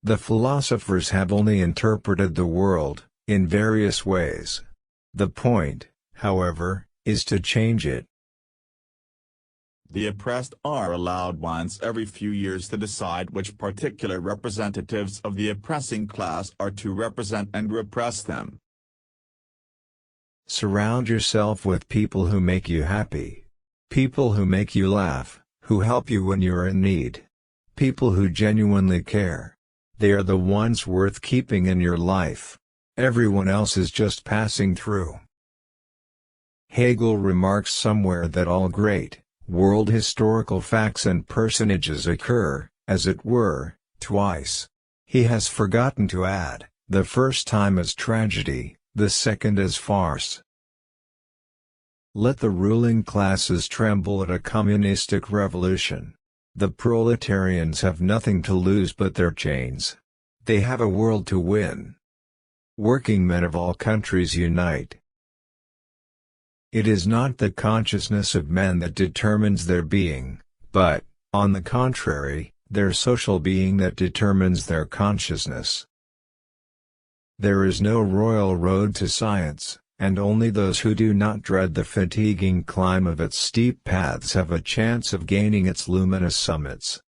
The philosophers have only interpreted the world, in various ways. The point, however, is to change it. The oppressed are allowed once every few years to decide which particular representatives of the oppressing class are to represent and repress them. Surround yourself with people who make you happy. People who make you laugh, who help you when you're in need. People who genuinely care. They are the ones worth keeping in your life. Everyone else is just passing through. Hegel remarks somewhere that all great, world historical facts and personages occur, as it were, twice. He has forgotten to add, the first time as tragedy, the second as farce. Let the ruling classes tremble at a communistic revolution. The proletarians have nothing to lose but their chains. They have a world to win. Working men of all countries unite. It is not the consciousness of men that determines their being, but, on the contrary, their social being that determines their consciousness. There is no royal road to science, and only those who do not dread the fatiguing climb of its steep paths have a chance of gaining its luminous summits.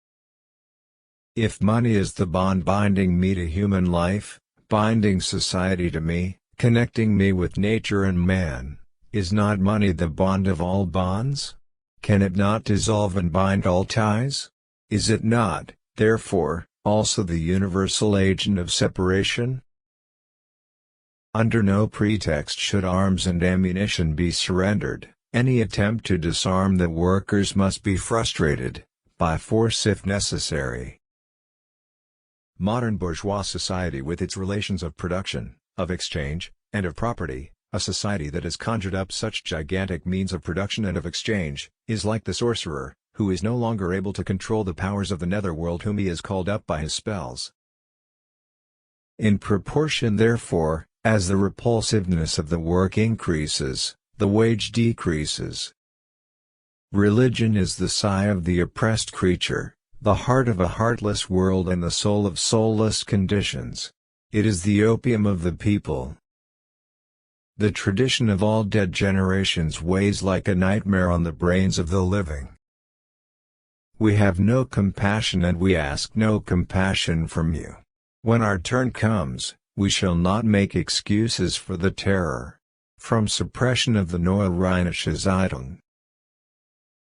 If money is the bond binding me to human life, binding society to me, connecting me with nature and man, is not money the bond of all bonds? Can it not dissolve and bind all ties? Is it not, therefore, also the universal agent of separation? Under no pretext should arms and ammunition be surrendered. Any attempt to disarm the workers must be frustrated, by force if necessary. Modern bourgeois society, with its relations of production, of exchange, and of property, a society that has conjured up such gigantic means of production and of exchange, is like the sorcerer, who is no longer able to control the powers of the netherworld whom he has called up by his spells. In proportion therefore, as the repulsiveness of the work increases, the wage decreases. Religion is the sigh of the oppressed creature, the heart of a heartless world and the soul of soulless conditions. It is the opium of the people. The tradition of all dead generations weighs like a nightmare on the brains of the living. We have no compassion and we ask no compassion from you. When our turn comes, we shall not make excuses for the terror. From suppression of the Neue Rheinische Zeitung.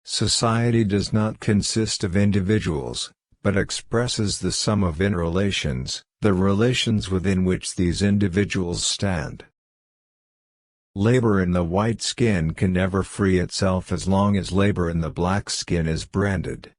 Society does not consist of individuals, but expresses the sum of interrelations, the relations within which these individuals stand. Labor in the white skin can never free itself as long as labor in the black skin is branded.